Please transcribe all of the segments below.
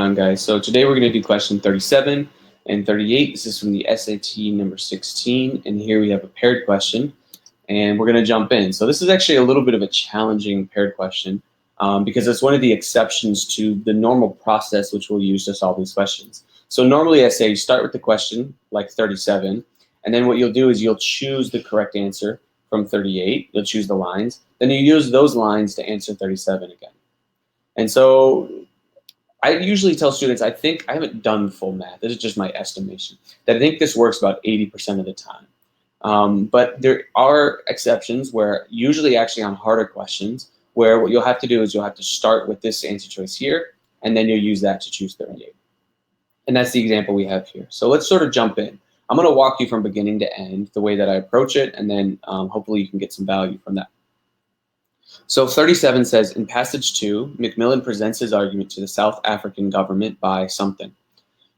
on, guys? So today we're going to do question 37 and 38. This is from the SAT number 16, and here we have a paired question, and we're going to jump in. So this is actually a little bit of a challenging paired question because it's one of the exceptions to the normal process which we'll use to solve these questions. So normally I say you start with the question, like 37, and then what you'll do is you'll choose the correct answer from 38. You'll choose the lines. Then you use those lines to answer 37 again. And so I usually tell students, I haven't done full math, this is just my estimation, that I think this works about 80% of the time. But there are exceptions where usually actually on harder questions where what you'll have to do is you'll have to start with this answer choice here, and then you'll use that to choose 38. And that's the example we have here. So let's sort of jump in. I'm going to walk you from beginning to end, the way that I approach it, and then hopefully you can get some value from that. So 37 says, in passage 2, Macmillan presents his argument to the South African government by something.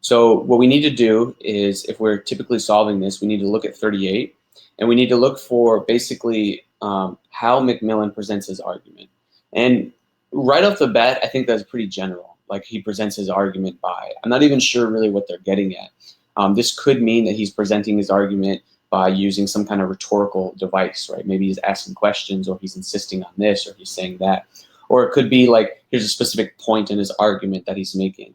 So what we need to do is, if we're typically solving this, we need to look at 38, and we need to look for basically how Macmillan presents his argument. And right off the bat, I think that's pretty general. Like, he presents his argument by, I'm not even sure really what they're getting at. This could mean that he's presenting his argument by using some kind of rhetorical device, right? Maybe he's asking questions, or he's insisting on this, or he's saying that. Or it could be like, here's a specific point in his argument that he's making.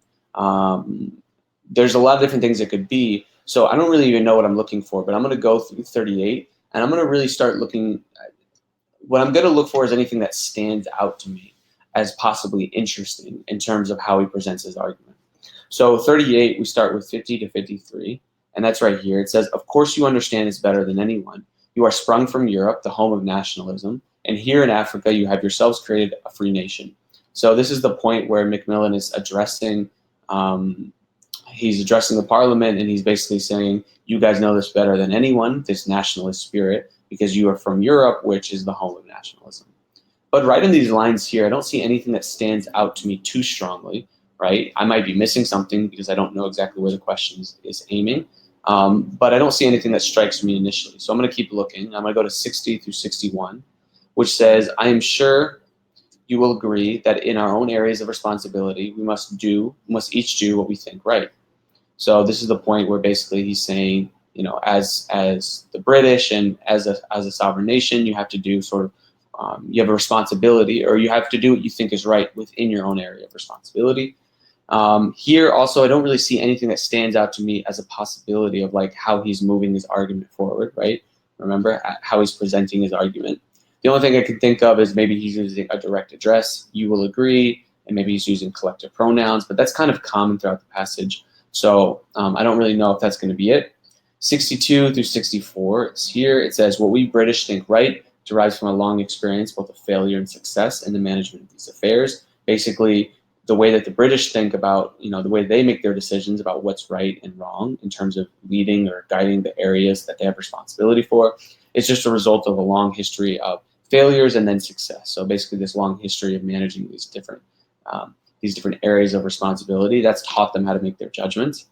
There's a lot of different things it could be. So I don't really even know what I'm looking for, but I'm going to go through 38, and I'm going to really start looking. What I'm going to look for is anything that stands out to me as possibly interesting in terms of how he presents his argument. So 38, we start with 50 to 53. And that's right here. It says, of course you understand this better than anyone. You are sprung from Europe, the home of nationalism, and here in Africa you have yourselves created a free nation. So this is the point where Macmillan is addressing, he's addressing the parliament, and he's basically saying, you guys know this better than anyone, this nationalist spirit, because you are from Europe, which is the home of nationalism. But right in these lines here, I don't see anything that stands out to me too strongly, right? I might be missing something because I don't know exactly where the question is aiming. But I don't see anything that strikes me initially. So I'm going to keep looking. I'm going to go to 60 through 61, which says, I am sure you will agree that in our own areas of responsibility, we must each do what we think right. So this is the point where basically he's saying, you know, as the British and as a sovereign nation, you have to do sort of, you have a responsibility, or you have to do what you think is right within your own area of responsibility. Here also, I don't really see anything that stands out to me as a possibility of like how he's moving his argument forward, right? Remember how he's presenting his argument. The only thing I can think of is maybe he's using a direct address, you will agree, and maybe he's using collective pronouns, but that's kind of common throughout the passage. So I don't really know if that's going to be it. 62 through 64 is here. It says, what we British think right derives from a long experience, both of failure and success in the management of these affairs. Basically, the way that the British think about, you know, the way they make their decisions about what's right and wrong in terms of leading or guiding the areas that they have responsibility for, is just a result of a long history of failures and then success. So basically this long history of managing these different areas of responsibility that's taught them how to make their judgments.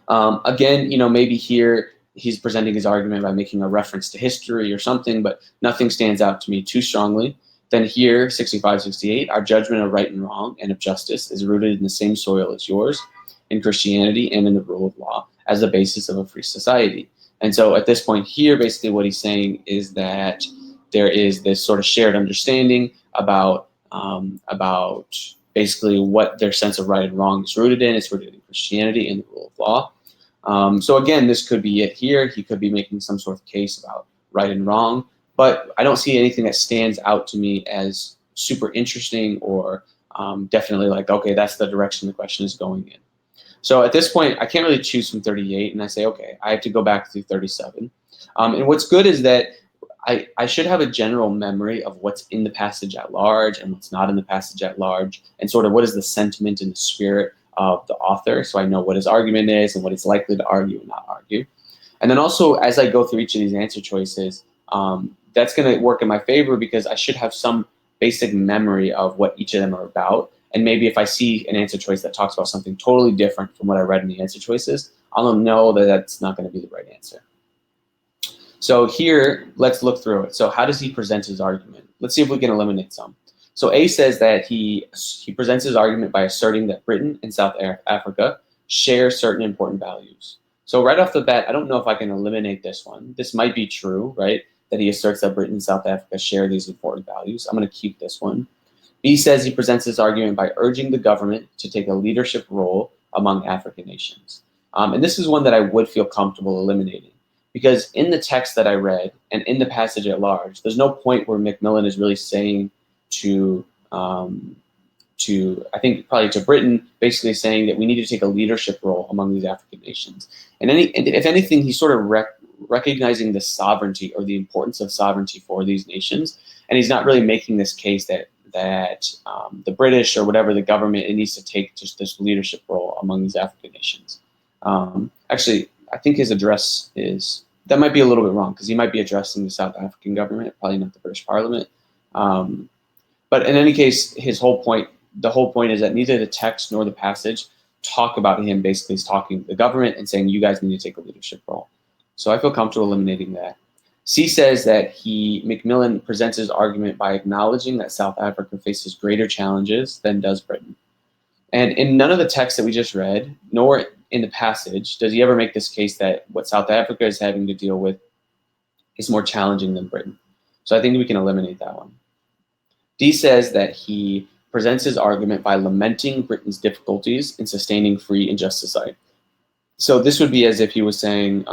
Again, you know, maybe here he's presenting his argument by making a reference to history or something, but nothing stands out to me too strongly. Then here, 65, 68, our judgment of right and wrong and of justice is rooted in the same soil as yours, in Christianity and in the rule of law as the basis of a free society. And so at this point here, basically what he's saying is that there is this sort of shared understanding about basically what their sense of right and wrong is rooted in. It's rooted in Christianity and the rule of law. So again, this could be it here. He could be making some sort of case about right and wrong. But I don't see anything that stands out to me as super interesting or definitely like, okay, that's the direction the question is going in. So at this point, I can't really choose from 38, and I say, okay, I have to go back to 37. And what's good is that I should have a general memory of what's in the passage at large and what's not in the passage at large, and sort of what is the sentiment and the spirit of the author, so I know what his argument is and what it's likely to argue and not argue. And then also, as I go through each of these answer choices, that's going to work in my favor because I should have some basic memory of what each of them are about. And maybe if I see an answer choice that talks about something totally different from what I read in the answer choices, I'll know that that's not going to be the right answer. So here, let's look through it. So how does he present his argument? Let's see if we can eliminate some. So A says that he presents his argument by asserting that Britain and South Africa share certain important values. So right off the bat, I don't know if I can eliminate this one. This might be true, right? That he asserts that Britain and South Africa share these important values. I'm going to keep this one. B says he presents his argument by urging the government to take a leadership role among African nations. And this is one that I would feel comfortable eliminating, because in the text that I read and in the passage at large, there's no point where Macmillan is really saying to I think probably to Britain, basically saying that we need to take a leadership role among these African nations. And if anything, he's sort of recognizing the sovereignty or the importance of sovereignty for these nations, and he's not really making this case that the British or whatever the government, it needs to take just this leadership role among these African nations. Actually, I think his address that might be a little bit wrong, because he might be addressing the South African government, probably not the British Parliament. But in any case, the whole point is that neither the text nor the passage talk about him basically talking to the government and saying, you guys need to take a leadership role. So I feel comfortable eliminating that. C says that Macmillan presents his argument by acknowledging that South Africa faces greater challenges than does Britain. And in none of the texts that we just read, nor in the passage, does he ever make this case that what South Africa is having to deal with is more challenging than Britain. So I think we can eliminate that one. D says that he presents his argument by lamenting Britain's difficulties in sustaining free and just society. So this would be as if he was saying,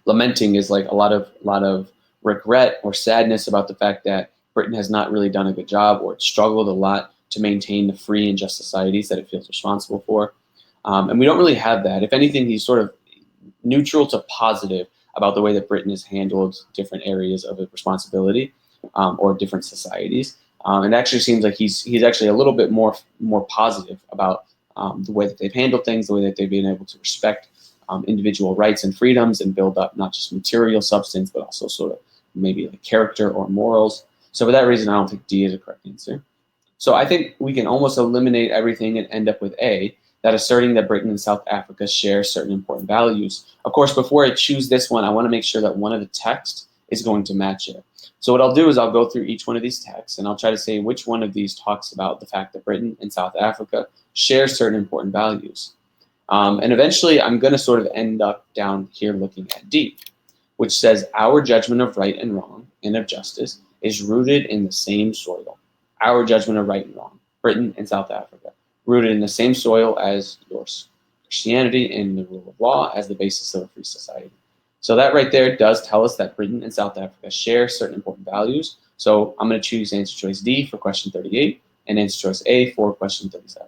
lamenting is like a lot of regret or sadness about the fact that Britain has not really done a good job, or it's struggled a lot to maintain the free and just societies that it feels responsible for. And we don't really have that. If anything, he's sort of neutral to positive about the way that Britain has handled different areas of responsibility, or different societies. It actually seems like he's actually a little bit more positive about the way that they've handled things, the way that they've been able to respect individual rights and freedoms and build up not just material substance, but also sort of maybe like character or morals. So for that reason, I don't think D is a correct answer. So I think we can almost eliminate everything and end up with A, that asserting that Britain and South Africa share certain important values. Of course, before I choose this one, I want to make sure that one of the texts is going to match it. So what I'll do is I'll go through each one of these texts and I'll try to say which one of these talks about the fact that Britain and South Africa share certain important values. And eventually I'm going to sort of end up down here looking at D, which says our judgment of right and wrong and of justice is rooted in the same soil. Our judgment of right and wrong, Britain and South Africa, rooted in the same soil as yours. Christianity and the rule of law as the basis of a free society. So that right there does tell us that Britain and South Africa share certain important values. So I'm going to choose answer choice D for question 38 and answer choice A for question 37.